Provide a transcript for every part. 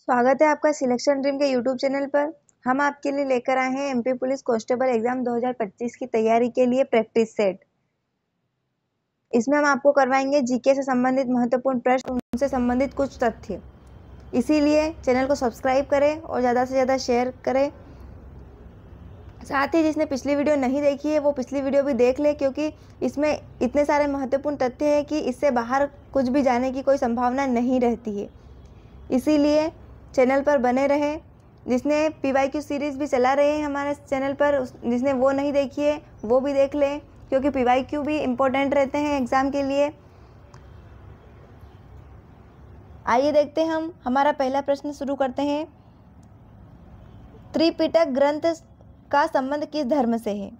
स्वागत है आपका सिलेक्शन ड्रीम के यूट्यूब चैनल पर। हम आपके लिए लेकर आए हैं एमपी पुलिस कांस्टेबल एग्जाम 2025 की तैयारी के लिए प्रैक्टिस सेट। इसमें हम आपको करवाएंगे जीके से संबंधित महत्वपूर्ण प्रश्न, उनसे संबंधित कुछ तथ्य। इसीलिए चैनल को सब्सक्राइब करें और ज़्यादा से ज़्यादा शेयर करें। साथ ही जिसने पिछली वीडियो नहीं देखी है वो पिछली वीडियो भी देख ले, क्योंकि इसमें इतने सारे महत्वपूर्ण तथ्य हैं कि इससे बाहर कुछ भी जाने की कोई संभावना नहीं रहती है। इसीलिए चैनल पर बने रहें। जिसने PYQ सीरीज़ भी चला रहे हैं हमारे चैनल पर, जिसने वो नहीं देखी है वो भी देख लें, क्योंकि PYQ भी इम्पोर्टेंट रहते हैं एग्ज़ाम के लिए। आइए देखते हैं हम हमारा पहला प्रश्न शुरू करते हैं। त्रिपिटक ग्रंथ का संबंध किस धर्म से है?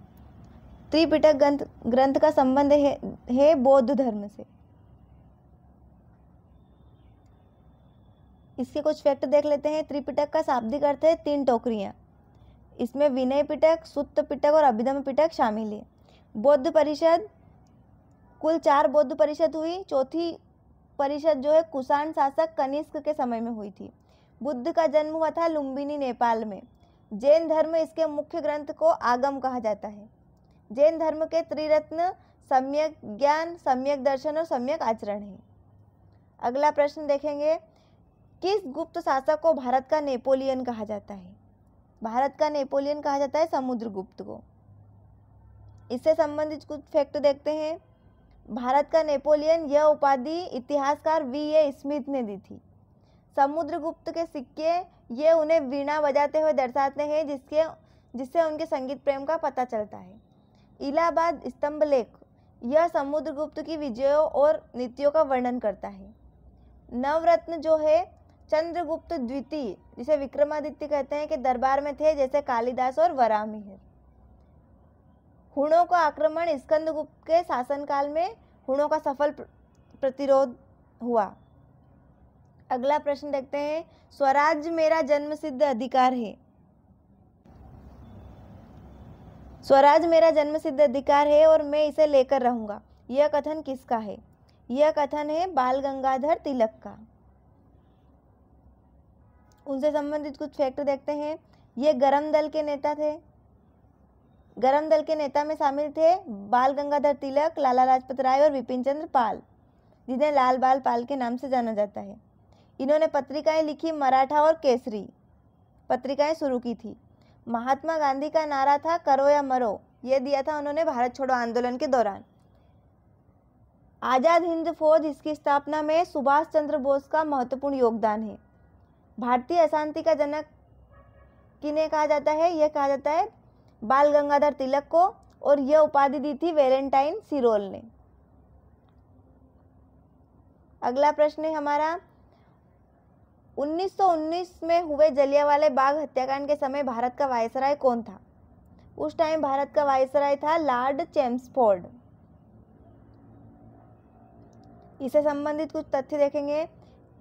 त्रिपिटक ग्रंथ का संबंध है बौद्ध धर्म से। इसके कुछ फैक्ट देख लेते हैं। त्रिपिटक का शाब्दिक अर्थ है 3 टोकरियाँ। इसमें विनय पिटक, सुत्त पिटक और अभिधम्म पिटक शामिल है। बौद्ध परिषद, कुल 4 बौद्ध परिषद हुई। चौथी परिषद जो है कुषाण शासक कनिष्क के समय में हुई थी। बुद्ध का जन्म हुआ था लुम्बिनी, नेपाल में। जैन धर्म, इसके मुख्य ग्रंथ को आगम कहा जाता है। जैन धर्म के त्रिरत्न सम्यक ज्ञान, सम्यक दर्शन और सम्यक आचरण है। अगला प्रश्न देखेंगे। किस गुप्त शासक को भारत का नेपोलियन कहा जाता है? भारत का नेपोलियन कहा जाता है समुद्रगुप्त को। इससे संबंधित कुछ फैक्ट देखते हैं। भारत का नेपोलियन, यह उपाधि इतिहासकार VA स्मिथ ने दी थी। समुद्रगुप्त के सिक्के ये उन्हें वीणा बजाते हुए दर्शाते हैं, जिससे उनके संगीत प्रेम का पता चलता है। इलाहाबाद स्तंभ लेख, यह समुद्रगुप्त की विजयों और नीतियों का वर्णन करता है। नवरत्न जो है चंद्रगुप्त द्वितीय, जिसे विक्रमादित्य कहते हैं, के दरबार में थे, जैसे कालिदास और वराहमिहिर। हुणों का आक्रमण स्कंदगुप्त के शासनकाल में हुणों का सफल प्रतिरोध हुआ। अगला प्रश्न देखते हैं। स्वराज मेरा जन्मसिद्ध अधिकार है। स्वराज मेरा जन्मसिद्ध अधिकार है और मैं इसे लेकर रहूंगा, यह कथन किसका है? यह कथन है बाल गंगाधर तिलक का। उनसे संबंधित कुछ फैक्ट देखते हैं। ये गरम दल के नेता थे। गरम दल के नेता में शामिल थे बाल गंगाधर तिलक, लाला लाजपत राय और विपिन चंद्र पाल, जिन्हें लाल बाल पाल के नाम से जाना जाता है। इन्होंने पत्रिकाएं लिखी, मराठा और केसरी पत्रिकाएं शुरू की थी। महात्मा गांधी का नारा था करो या मरो, यह दिया था उन्होंने भारत छोड़ो आंदोलन के दौरान। आजाद हिंद फौज, इसकी स्थापना में सुभाष चंद्र बोस का महत्वपूर्ण योगदान है। भारतीय अशांति का जनक किन्हें कहा जाता है? यह कहा जाता है बाल गंगाधर तिलक को, और यह उपाधि दी थी वैलेंटाइन सिरोल ने। अगला प्रश्न है हमारा। 1919 में हुए जलियांवाला बाग हत्याकांड के समय भारत का वायसराय कौन था? उस टाइम भारत का वायसराय था लॉर्ड चेम्सफोर्ड। इससे संबंधित कुछ तथ्य देखेंगे।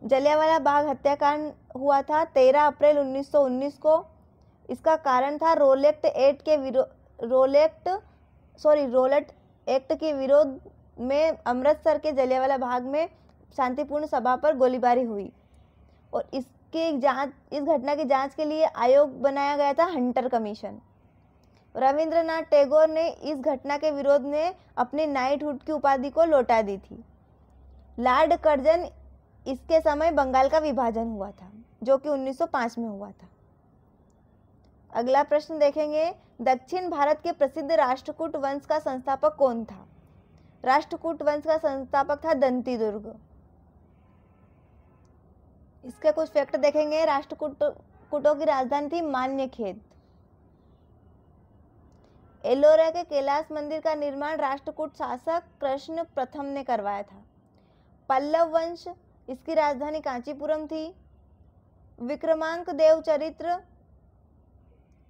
जलियांवाला बाग हत्याकांड हुआ था 13 अप्रैल 1919 को। इसका कारण था रोलेट एक्ट के विरोध में अमृतसर के जलियांवाला बाग में शांतिपूर्ण सभा पर गोलीबारी हुई, और इस घटना की जांच के लिए आयोग बनाया गया था, हंटर कमीशन। रविंद्रनाथ टैगोर ने इस घटना के विरोध में अपनी नाइटहुड की उपाधि को लौटा दी थी। लॉर्ड कर्जन, इसके समय बंगाल का विभाजन हुआ था, जो कि 1905 में हुआ था। अगला प्रश्न देखेंगे। दक्षिण भारत के प्रसिद्ध राष्ट्रकूट वंश का संस्थापक कौन था? राष्ट्रकूट वंश का संस्थापक था दंतीदुर्ग। इसके कुछ फैक्ट देखेंगे। राष्ट्रकूटों की राजधानी थी मान्यखेत। एलोरा के कैलाश मंदिर का निर्माण राष्ट्रकूट शासक कृष्ण प्रथम ने करवाया था। पल्लव वंश, इसकी राजधानी कांचीपुरम थी। विक्रमांक देव चरित्र,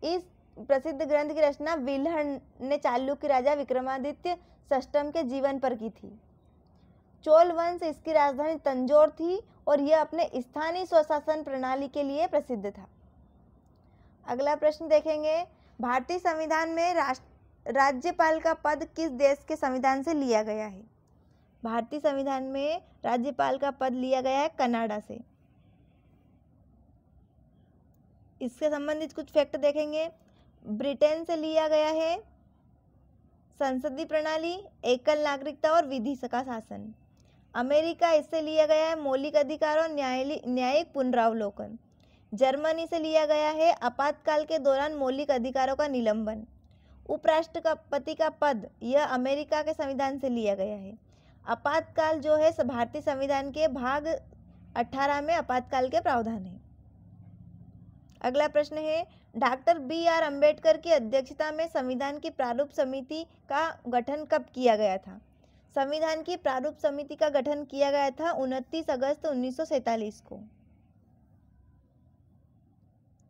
इस प्रसिद्ध ग्रंथ की रचना विल्हण ने चालुक्य राजा विक्रमादित्य षष्ठम के जीवन पर की थी। चोल वंश, इसकी राजधानी तंजौर थी और यह अपने स्थानीय स्वशासन प्रणाली के लिए प्रसिद्ध था। अगला प्रश्न देखेंगे। भारतीय संविधान में राज्यपाल का पद किस देश के संविधान से लिया गया है? भारतीय संविधान में राज्यपाल का पद लिया गया है कनाडा से। इससे संबंधित कुछ फैक्ट देखेंगे। ब्रिटेन से लिया गया है संसदीय प्रणाली, एकल नागरिकता और विधि का शासन। अमेरिका, इससे लिया गया है मौलिक अधिकार और न्यायिक पुनरावलोकन। जर्मनी से लिया गया है आपातकाल के दौरान मौलिक अधिकारों का निलंबन। उपराष्ट्रपति का पद, यह अमेरिका के संविधान से लिया गया है। आपातकाल जो है भारतीय संविधान के भाग 18 में आपातकाल के प्रावधान है। अगला प्रश्न है, डॉक्टर BR अम्बेडकर की अध्यक्षता में संविधान की प्रारूप समिति का गठन कब किया गया था? संविधान की प्रारूप समिति का गठन किया गया था 29 अगस्त 1947 को।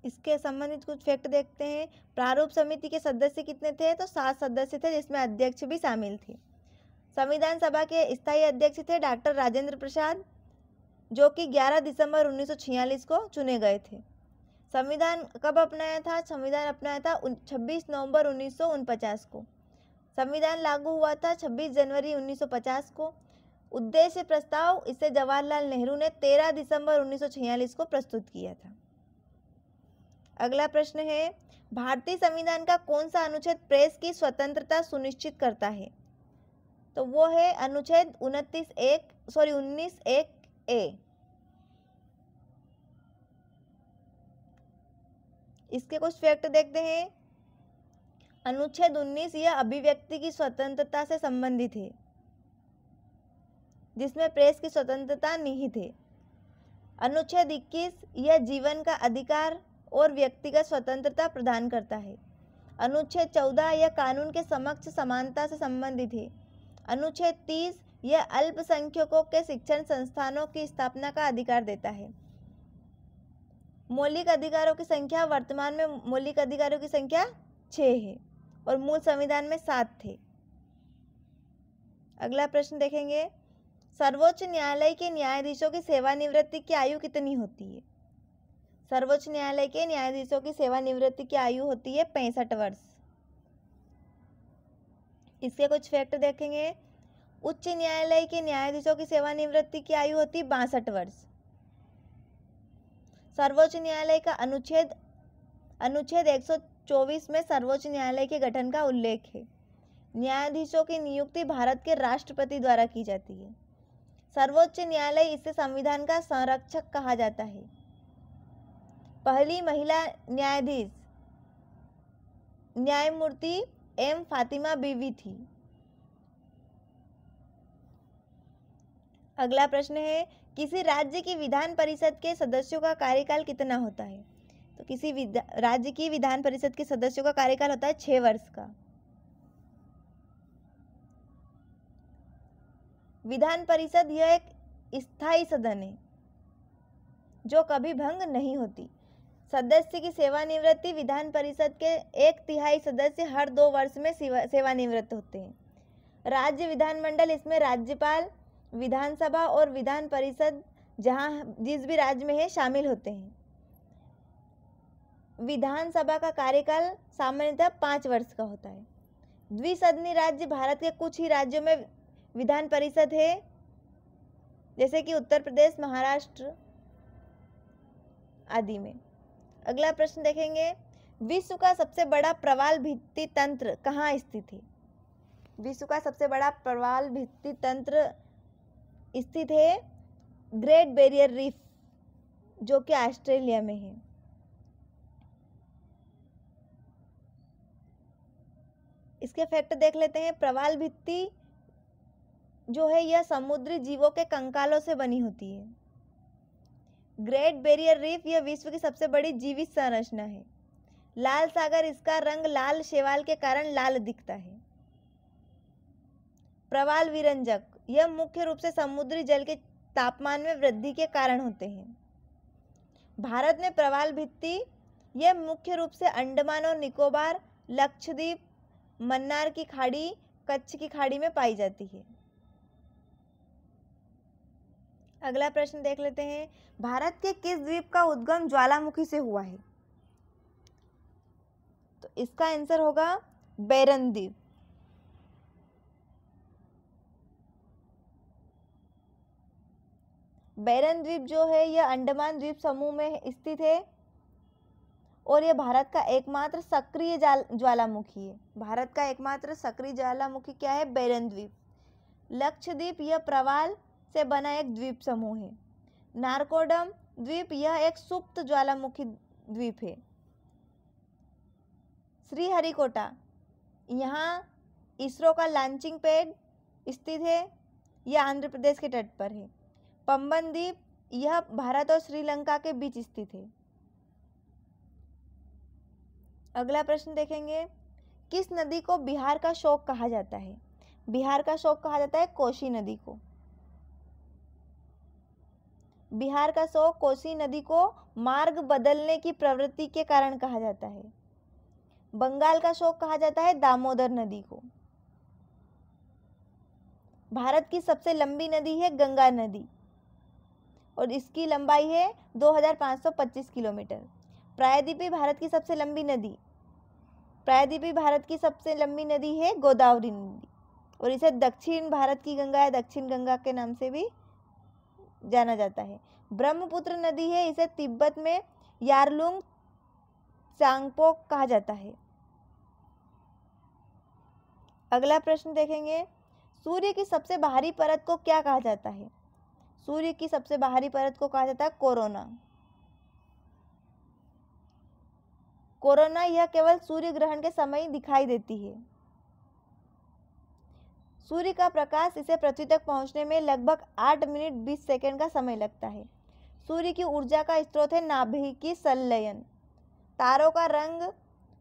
इसके संबंधित कुछ फैक्ट देखते हैं। प्रारूप समिति के सदस्य कितने थे? तो 7 सदस्य थे, जिसमें अध्यक्ष भी शामिल थे। संविधान सभा के स्थायी अध्यक्ष थे डॉक्टर राजेंद्र प्रसाद, जो कि 11 दिसंबर 1946 को चुने गए थे। संविधान कब अपनाया था? संविधान अपनाया था 26 नवंबर 1949 को। संविधान लागू हुआ था 26 जनवरी 1950 को। उद्देश्य प्रस्ताव, इसे जवाहरलाल नेहरू ने 13 दिसंबर 1946 को प्रस्तुत किया था। अगला प्रश्न है, भारतीय संविधान का कौन सा अनुच्छेद प्रेस की स्वतंत्रता सुनिश्चित करता है? तो वो है अनुच्छेद 19(1)(a). इसके कुछ फैक्ट देखते हैं। अनुच्छेद 19 यह अभिव्यक्ति की स्वतंत्रता से संबंधित है, जिसमें प्रेस की स्वतंत्रता निहित है। अनुच्छेद 21 यह जीवन का अधिकार और व्यक्तिगत स्वतंत्रता प्रदान करता है। अनुच्छेद 14 यह कानून के समक्ष समानता से संबंधित है। अनुच्छेद 30 यह अल्पसंख्यकों के शिक्षण संस्थानों की स्थापना का अधिकार देता है। मौलिक अधिकारों की संख्या, वर्तमान में मौलिक अधिकारों की संख्या 6 है और मूल संविधान में 7 थे। अगला प्रश्न देखेंगे, सर्वोच्च न्यायालय के न्यायाधीशों की सेवानिवृत्ति की आयु कितनी होती है? सर्वोच्च न्यायालय के न्यायाधीशों की सेवानिवृत्ति की आयु होती है 65 वर्ष। इसके कुछ फैक्ट देखेंगे। उच्च न्यायालय के न्यायाधीशों की सेवानिवृत्ति की आयु होती है 62 वर्ष। सर्वोच्च न्यायालय का अनुच्छेद 124 में सर्वोच्च न्यायालय के गठन का उल्लेख है। न्यायाधीशों की नियुक्ति भारत के राष्ट्रपति द्वारा की जाती है। सर्वोच्च न्यायालय, इसे संविधान का संरक्षक कहा जाता है। पहली महिला न्यायाधीश न्यायमूर्ति M. फातिमा बीवी थी। अगला प्रश्न है, किसी राज्य की विधान परिषद के सदस्यों का कार्यकाल कितना होता है? तो किसी राज्य की विधान परिषद के सदस्यों का कार्यकाल होता है 6 वर्ष का। विधान परिषद यह एक स्थायी सदन है जो कभी भंग नहीं होती। सदस्य की सेवानिवृत्ति, विधान परिषद के 1/3 सदस्य हर 2 वर्ष में सेवानिवृत्त होते हैं। राज्य विधानमंडल, इसमें राज्यपाल, विधानसभा और विधान परिषद जिस भी राज्य में है शामिल होते हैं। विधानसभा का कार्यकाल सामान्यतः 5 वर्ष का होता है। द्विसदनी राज्य, भारत के कुछ ही राज्यों में विधान परिषद है, जैसे कि उत्तर प्रदेश, महाराष्ट्र आदि में। अगला प्रश्न देखेंगे, विश्व का सबसे बड़ा प्रवाल भित्ति तंत्र कहाँ स्थित है? विश्व का सबसे बड़ा प्रवाल भित्ति तंत्र स्थित है ग्रेट बैरियर रीफ, जो कि ऑस्ट्रेलिया में है। इसके फैक्ट देख लेते हैं। प्रवाल भित्ति जो है यह समुद्री जीवों के कंकालों से बनी होती है। ग्रेट बैरियर रीफ यह विश्व की सबसे बड़ी जीवित संरचना है। लाल सागर, इसका रंग लाल शैवाल के कारण लाल दिखता है। प्रवाल विरंजक, यह मुख्य रूप से समुद्री जल के तापमान में वृद्धि के कारण होते हैं। भारत में प्रवाल भित्ति यह मुख्य रूप से अंडमान और निकोबार, लक्षद्वीप, मन्नार की खाड़ी, कच्छ की खाड़ी में पाई जाती है। अगला प्रश्न देख लेते हैं, भारत के किस द्वीप का उद्गम ज्वालामुखी से हुआ है? तो इसका आंसर होगा बैरन द्वीप। बैरन द्वीप जो है यह अंडमान द्वीप समूह में स्थित है। और ये भारत का एकमात्र सक्रिय ज्वालामुखी है। भारत का एकमात्र सक्रिय ज्वालामुखी क्या है? बेरन द्वीप। लक्षद्वीप यह प्रवाल से बना एक द्वीप समूह है। नारकोडम द्वीप यह एक सुप्त ज्वालामुखी द्वीप है। श्रीहरिकोटा यहाँ इसरो का लॉन्चिंग पैड स्थित है। यह आंध्र प्रदेश के तट पर है। पंबन द्वीप यह भारत और श्रीलंका के बीच स्थित है। अगला प्रश्न देखेंगे, किस नदी को बिहार का शोक कहा जाता है? बिहार का शोक कहा जाता है कोसी नदी को। बिहार का शोक कोसी नदी को मार्ग बदलने की प्रवृत्ति के कारण कहा जाता है। बंगाल का शोक कहा जाता है दामोदर नदी को। भारत की सबसे लंबी नदी है गंगा नदी और इसकी लंबाई है 2525 किलोमीटर। प्रायद्वीपीय भारत की सबसे लंबी नदी, प्रायद्वीपीय भारत की सबसे लंबी नदी है गोदावरी नदी और इसे दक्षिण भारत की गंगा या दक्षिण गंगा के नाम से भी जाना जाता है। ब्रह्मपुत्र नदी है, इसे तिब्बत में यारलुंग चांगपो कहा जाता है। अगला प्रश्न देखेंगे, सूर्य की सबसे बाहरी परत को क्या कहा जाता है? सूर्य की सबसे बाहरी परत को कहा जाता है कोरोना। कोरोना यह केवल सूर्य ग्रहण के समय दिखाई देती है। सूर्य का प्रकाश इसे पृथ्वी तक पहुंचने में लगभग 8 मिनट 20 सेकंड का समय लगता है। सूर्य की ऊर्जा का स्रोत है नाभिकीय संलयन। तारों का रंग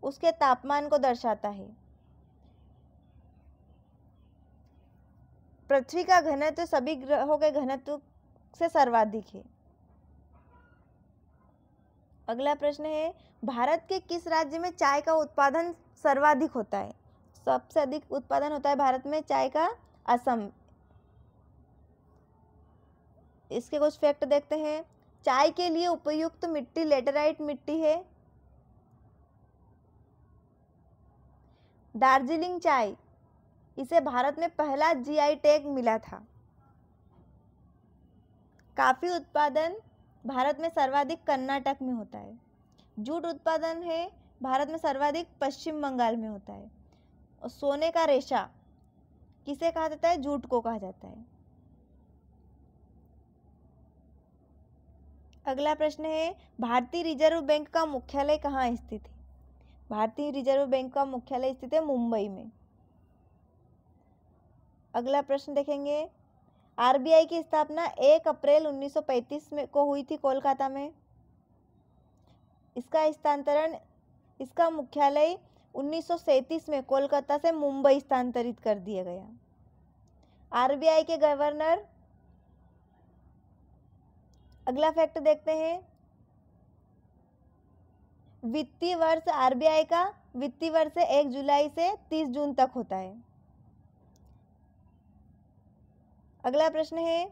उसके तापमान को दर्शाता है। पृथ्वी का घनत्व सभी ग्रहों के घनत्व से सर्वाधिक है। अगला प्रश्न है, भारत के किस राज्य में चाय का उत्पादन सर्वाधिक होता है? सबसे अधिक उत्पादन होता है भारत में चाय का असम। इसके कुछ फैक्ट देखते हैं। चाय के लिए उपयुक्त मिट्टी लेटेराइट मिट्टी है। दार्जिलिंग चाय, इसे भारत में पहला जीआई टैग मिला था। कॉफी उत्पादन भारत में सर्वाधिक कर्नाटक में होता है। जूट उत्पादन है भारत में सर्वाधिक पश्चिम बंगाल में होता है। और सोने का रेशा किसे कहा जाता है? जूट को कहा जाता है। अगला प्रश्न है, भारतीय रिजर्व बैंक का मुख्यालय कहाँ स्थित है? भारतीय रिजर्व बैंक का मुख्यालय स्थित है मुंबई में। अगला प्रश्न देखेंगे, आरबीआई की स्थापना 1 अप्रैल 1935 में को हुई थी कोलकाता में। इसका मुख्यालय 1937 में कोलकाता से मुंबई स्थानांतरित कर दिया गया। आरबीआई के गवर्नर, अगला फैक्ट देखते हैं, वित्तीय वर्ष आरबीआई का वित्तीय वर्ष 1 जुलाई से 30 जून तक होता है। अगला प्रश्न है,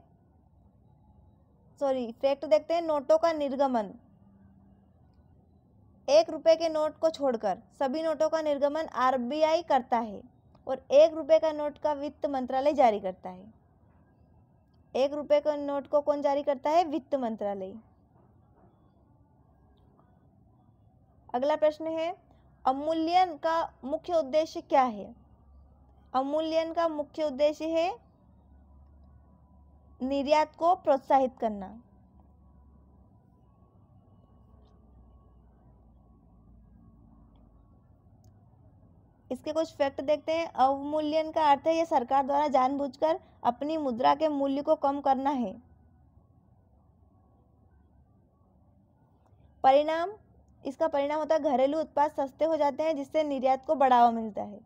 फैक्ट देखते हैं, नोटों का निर्गमन। 1 रुपए के नोट को छोड़कर सभी नोटों का निर्गमन आरबीआई करता है और 1 रुपए का नोट का वित्त मंत्रालय जारी करता है। 1 रुपए का नोट को कौन जारी करता है? वित्त मंत्रालय। अगला प्रश्न है, अवमूल्यन का मुख्य उद्देश्य क्या है? अवमूल्यन का मुख्य उद्देश्य है निर्यात को प्रोत्साहित करना। इसके कुछ फैक्ट देखते हैं। अवमूल्यन का अर्थ है यह सरकार द्वारा जानबूझकर अपनी मुद्रा के मूल्य को कम करना है। इसका परिणाम होता है घरेलू उत्पाद सस्ते हो जाते हैं जिससे निर्यात को बढ़ावा मिलता है।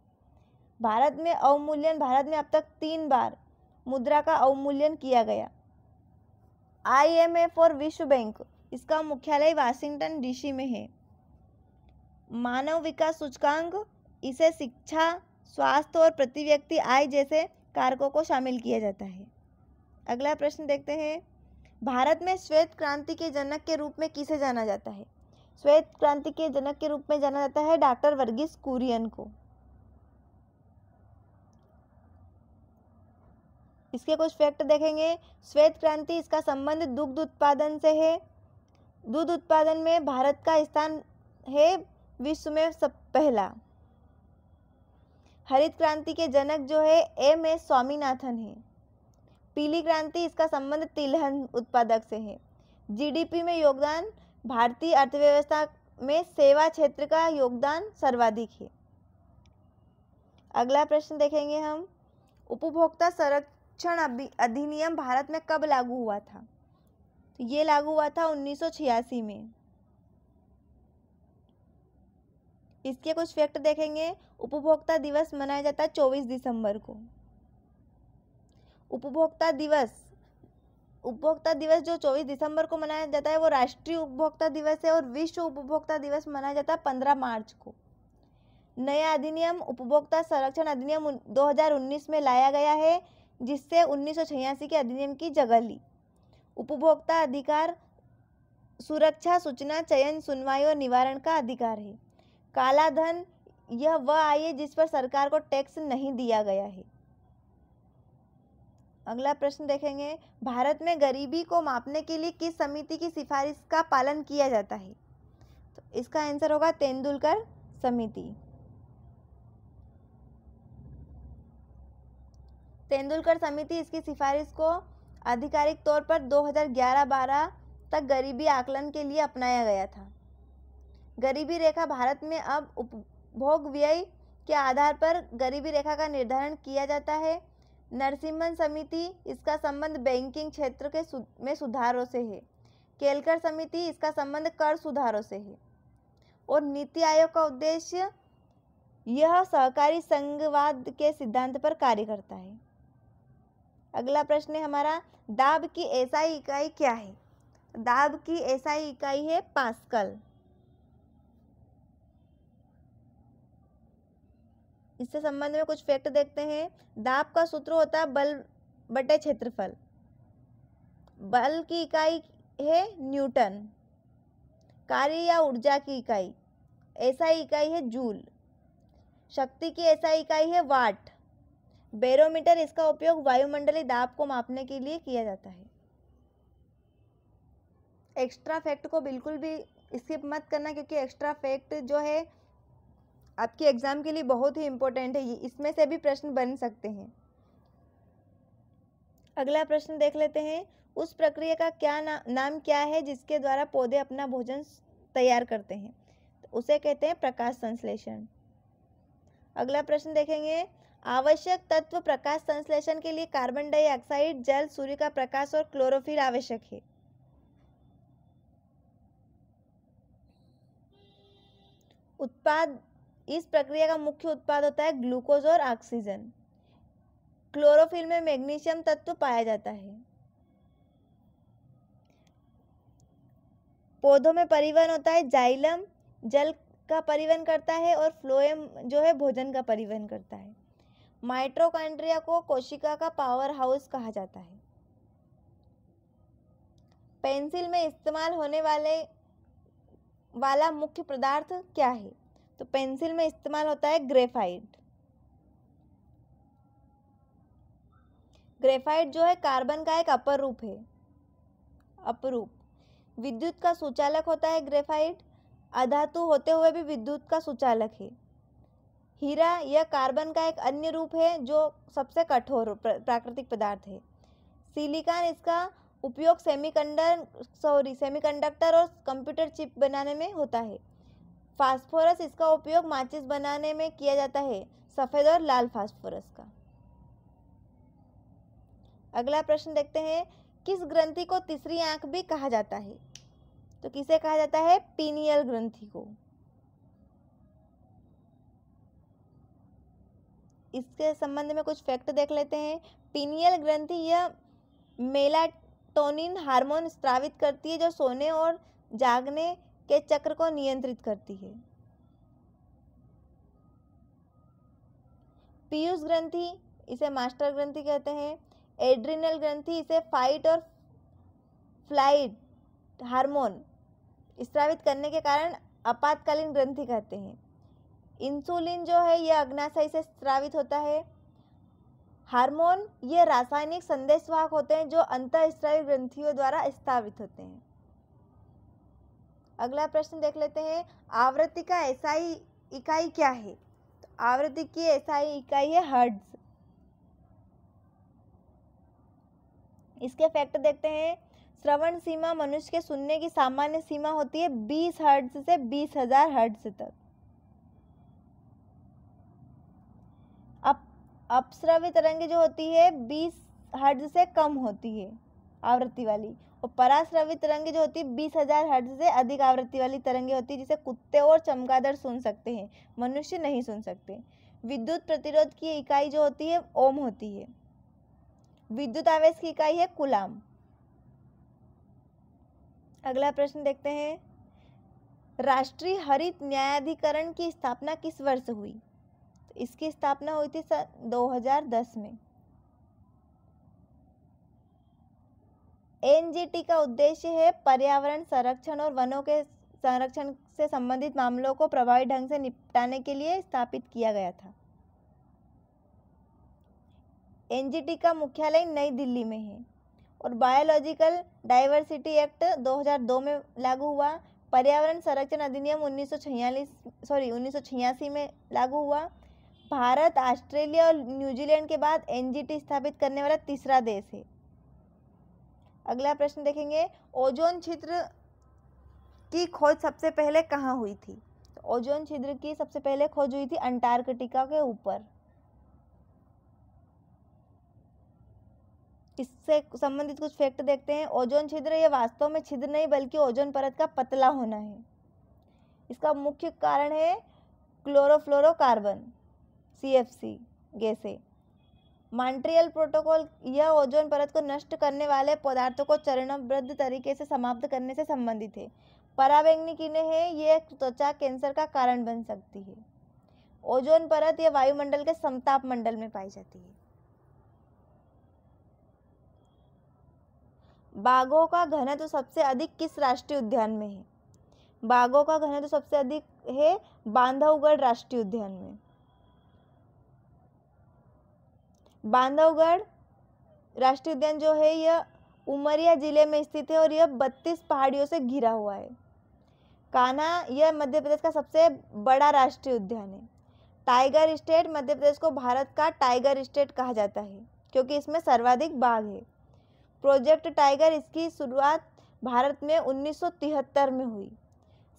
भारत में अब तक 3 बार मुद्रा का अवमूल्यन किया गया। IMF और विश्व बैंक, इसका मुख्यालय वाशिंगटन डीसी में है। मानव विकास सूचकांक, इसे शिक्षा, स्वास्थ्य और प्रति व्यक्ति आय जैसे कारकों को शामिल किया जाता है। अगला प्रश्न देखते हैं, भारत में श्वेत क्रांति के जनक के रूप में किसे जाना जाता है? श्वेत क्रांति के जनक के रूप में जाना जाता है डॉक्टर वर्गीस कुरियन को। इसके कुछ फैक्ट देखेंगे। श्वेत क्रांति, इसका संबंध दुग्ध उत्पादन से है। दूध उत्पादन में भारत का स्थान है विश्व में सब पहला। हरित क्रांति के जनक जो है एम.एस. स्वामीनाथन है। पीली क्रांति, इसका संबंध तिलहन उत्पादक से है। जीडीपी में योगदान, भारतीय अर्थव्यवस्था में सेवा क्षेत्र का योगदान सर्वाधिक है। अगला प्रश्न देखेंगे हम, उपभोक्ता संरक्षण अधिनियम भारत में कब लागू हुआ था? तो ये लागू हुआ था 1986 में। इसके कुछ फैक्ट देखेंगे। उपभोक्ता दिवस मनाया जाता है 24 दिसंबर को। उपभोक्ता दिवस जो 24 दिसंबर को मनाया जाता है वो राष्ट्रीय उपभोक्ता दिवस है, और विश्व उपभोक्ता दिवस मनाया जाता है 15 मार्च को। नया अधिनियम उपभोक्ता संरक्षण अधिनियम 2019 में लाया गया है, जिससे 1986 के अधिनियम की जगह ली। उपभोक्ता अधिकार सुरक्षा, सूचना, चयन, सुनवाई और निवारण का अधिकार है। काला धन, यह वह आय है जिस पर सरकार को टैक्स नहीं दिया गया है। अगला प्रश्न देखेंगे, भारत में गरीबी को मापने के लिए किस समिति की सिफारिश का पालन किया जाता है? तो इसका आंसर होगा तेंदुलकर समिति। तेंदुलकर समिति, इसकी सिफारिश को आधिकारिक तौर पर 2011-12 तक गरीबी आकलन के लिए अपनाया गया था। गरीबी रेखा भारत में अब उपभोग व्यय के आधार पर गरीबी रेखा का निर्धारण किया जाता है। नरसिम्हन समिति, इसका संबंध बैंकिंग क्षेत्र में सुधारों से है। केलकर समिति, इसका संबंध कर सुधारों से है। और नीति आयोग का उद्देश्य, यह सहकारी संघवाद के सिद्धांत पर कार्य करता है। अगला प्रश्न है हमारा, दाब की एसआई इकाई क्या है? दाब की एसआई इकाई है पास्कल। इससे संबंध में कुछ फैक्ट देखते हैं। दाब का सूत्र होता है बल बटे क्षेत्रफल। बल की इकाई है न्यूटन। कार्य या ऊर्जा की इकाई, एसआई इकाई है जूल। शक्ति की एसआई इकाई है वाट। बैरोमीटर, इसका उपयोग वायुमंडलीय दाब को मापने के लिए किया जाता है। एक्स्ट्रा फैक्ट को बिल्कुल भी स्किप मत करना, क्योंकि एक्स्ट्रा फैक्ट जो है आपके एग्जाम के लिए बहुत ही इंपॉर्टेंट है। इसमें से भी प्रश्न बन सकते हैं। अगला प्रश्न देख लेते हैं, उस प्रक्रिया का क्या नाम क्या है जिसके द्वारा पौधे अपना भोजन तैयार करते हैं? तो उसे कहते हैं प्रकाश संश्लेषण। अगला प्रश्न देखेंगे, आवश्यक तत्व प्रकाश संश्लेषण के लिए कार्बन डाइऑक्साइड, जल, सूर्य का प्रकाश और क्लोरोफिल आवश्यक है। उत्पाद, इस प्रक्रिया का मुख्य उत्पाद होता है ग्लूकोज और ऑक्सीजन। क्लोरोफिल में मैग्नीशियम तत्व पाया जाता है। पौधों में परिवहन होता है जाइलम, जल का परिवहन करता है, और फ्लोएम जो है भोजन का परिवहन करता है। माइटोकॉन्ड्रिया को कोशिका का पावर हाउस कहा जाता है। पेंसिल में इस्तेमाल होने वाला मुख्य पदार्थ क्या है? तो पेंसिल में इस्तेमाल होता है ग्रेफाइट। ग्रेफाइट जो है कार्बन का एक अपरूप है, अपरूप। विद्युत का सुचालक होता है ग्रेफाइट। अधातु होते हुए भी विद्युत का सुचालक है। हीरा, यह कार्बन का एक अन्य रूप है जो सबसे कठोर प्राकृतिक पदार्थ है। सिलिकॉन, इसका उपयोग सेमीकंडक्टर और कंप्यूटर चिप बनाने में होता है। फास्फोरस, इसका उपयोग माचिस बनाने में किया जाता है, सफेद और लाल फास्फोरस का। अगला प्रश्न देखते हैं, किस ग्रंथि को तीसरी आंख भी कहा जाता है? तो किसे कहा जाता है? पीनियल ग्रंथि को। इसके संबंध में कुछ फैक्ट देख लेते हैं। पीनियल ग्रंथि यह मेलाटोनिन हार्मोन स्रावित करती है, जो सोने और जागने के चक्र को नियंत्रित करती है। पीयूष ग्रंथि, इसे मास्टर ग्रंथि कहते हैं। एड्रिनल ग्रंथि, इसे फाइट और फ्लाइट हार्मोन स्रावित करने के कारण आपातकालीन ग्रंथि कहते हैं। इंसुलिन जो है यह अग्नाशय से स्रावित होता है। हार्मोन, ये रासायनिक संदेशवाहक होते हैं जो अंतःस्रावी ग्रंथियों द्वारा स्रावित होते हैं। अगला प्रश्न देख लेते हैं, आवृत्ति का एसआई इकाई क्या है? तो आवृत्ति की एसआई इकाई है हर्ट्ज। इसके फैक्ट देखते हैं, श्रवण सीमा मनुष्य के सुनने की सामान्य सीमा होती है 20 हर्ट्ज से 20,000 हर्ट्ज तक। अपश्रव्य तरंगे जो होती है 20 हर्ट्ज से कम होती है आवृत्ति वाली, और पराश्रव्य तरंगे जो होती है 20,000 हर्ट्ज से अधिक आवृत्ति वाली तरंगे होती है, जिसे कुत्ते और चमगादड़ सुन सकते हैं, मनुष्य नहीं सुन सकते। विद्युत प्रतिरोध की इकाई जो होती है ओम होती है। विद्युत आवेश की इकाई है कूलाम। अगला प्रश्न देखते हैं, राष्ट्रीय हरित न्यायाधिकरण की स्थापना किस वर्ष हुई? तो इसकी स्थापना हुई थी सन 2010 में। एनजीटी का उद्देश्य है पर्यावरण संरक्षण और वनों के संरक्षण से संबंधित मामलों को प्रभावी ढंग से निपटाने के लिए स्थापित किया गया था। एनजीटी का मुख्यालय नई दिल्ली में है और बायोलॉजिकल डाइवर्सिटी एक्ट 2002 में लागू हुआ। पर्यावरण संरक्षण अधिनियम 1986 में लागू हुआ। भारत, ऑस्ट्रेलिया और न्यूजीलैंड के बाद एनजीटी स्थापित करने वाला तीसरा देश है। अगला प्रश्न देखेंगे, ओजोन छिद्र की खोज सबसे पहले कहाँ हुई थी? तो ओजोन छिद्र की सबसे पहले खोज हुई थी अंटार्कटिका के ऊपर। इससे संबंधित कुछ फैक्ट देखते हैं। ओजोन छिद्र ये वास्तव में छिद्र नहीं बल्कि ओजोन परत का पतला होना है। इसका मुख्य कारण है क्लोरोफ्लोरोकार्बन CFC गैस है। मॉन्ट्रियल प्रोटोकॉल यह ओजोन परत को नष्ट करने वाले पदार्थों को चरणबद्ध तरीके से समाप्त करने से संबंधित है। पराबैंगनी किरणें हैं, ये त्वचा कैंसर का कारण बन सकती है। ओजोन परत यह वायुमंडल के समताप मंडल में पाई जाती है। बाघों का घनत्व सबसे अधिक किस राष्ट्रीय उद्यान में है? बाघों का घनत्व सबसे अधिक है बांधवगढ़ राष्ट्रीय उद्यान में। बांधवगढ़ राष्ट्रीय उद्यान जो है यह उमरिया जिले में स्थित है और यह 32 पहाड़ियों से घिरा हुआ है। कान्हा यह मध्य प्रदेश का सबसे बड़ा राष्ट्रीय उद्यान है। टाइगर स्टेट मध्य प्रदेश को भारत का टाइगर स्टेट कहा जाता है क्योंकि इसमें सर्वाधिक बाघ है। प्रोजेक्ट टाइगर, इसकी शुरुआत भारत में 1973 में हुई।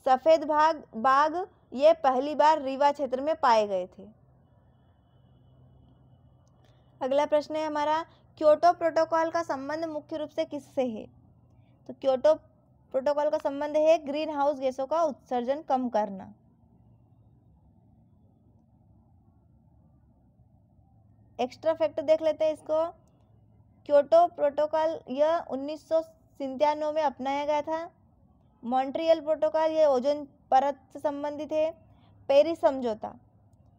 सफेद बाघ ये पहली बार रीवा क्षेत्र में पाए गए थे। अगला प्रश्न है हमारा, क्योटो प्रोटोकॉल का संबंध मुख्य रूप से किससे है? तो क्योटो प्रोटोकॉल का संबंध है ग्रीन हाउस गैसों का उत्सर्जन कम करना। एक्स्ट्रा फैक्ट देख लेते हैं इसको। क्योटो प्रोटोकॉल यह 1997 में अपनाया गया था। मॉन्ट्रियल प्रोटोकॉल यह ओजोन परत से संबंधित है। पेरिस समझौता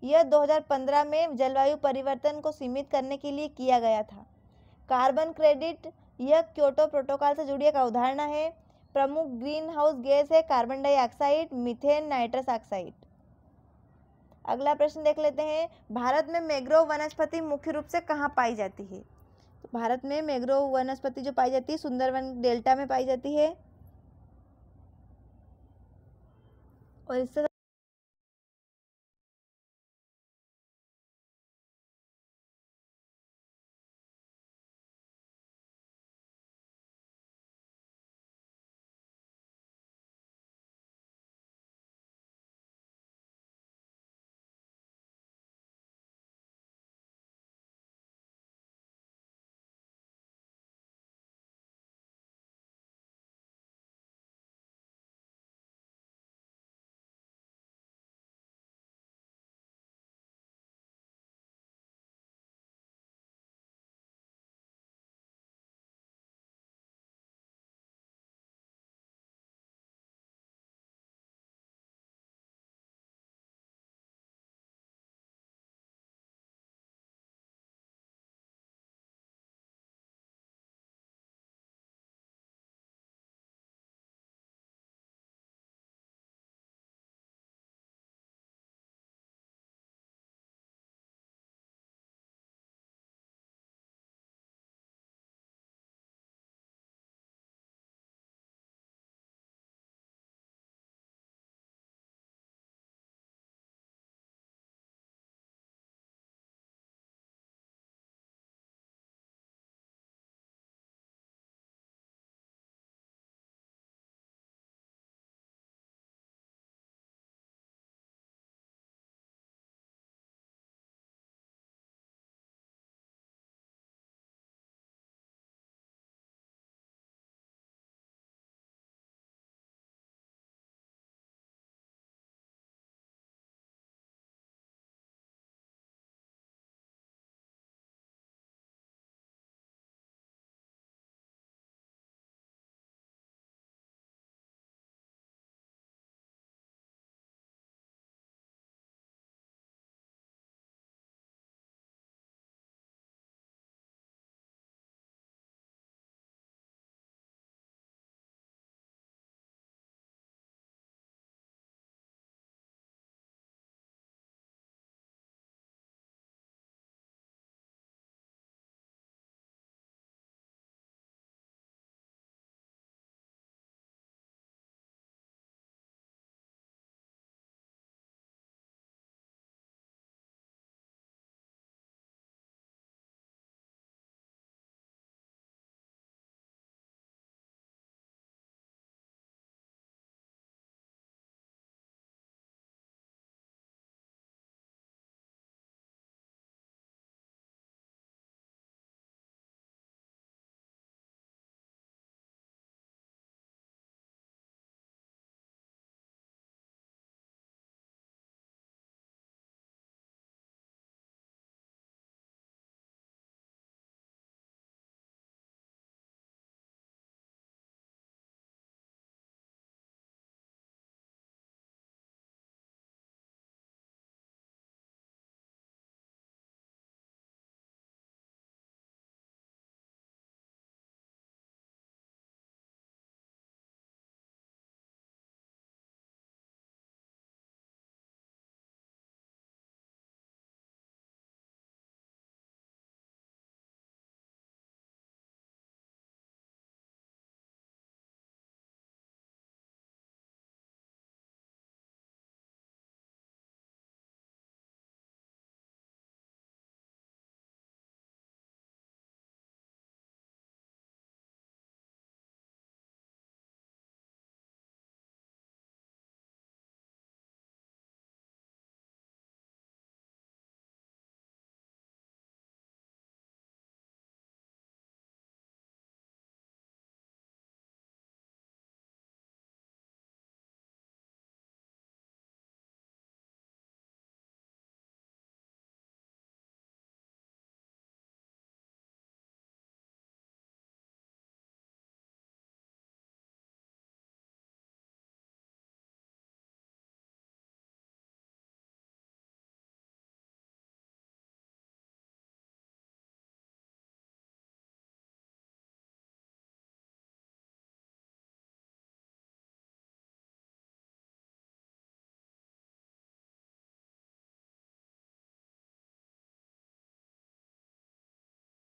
यह 2015 में जलवायु परिवर्तन को सीमित करने के लिए किया गया था। कार्बन क्रेडिट यह क्योटो प्रोटोकॉल से जुड़ी एक अवधारणा है। प्रमुख ग्रीन हाउस गैस है carbon dioxide, methane, nitrous oxide. अगला प्रश्न देख लेते हैं, भारत में मैंग्रोव वनस्पति मुख्य रूप से कहाँ पाई जाती है? तो भारत में मैंग्रोव वनस्पति जो पाई जाती है सुंदरवन डेल्टा में पाई जाती है और इससे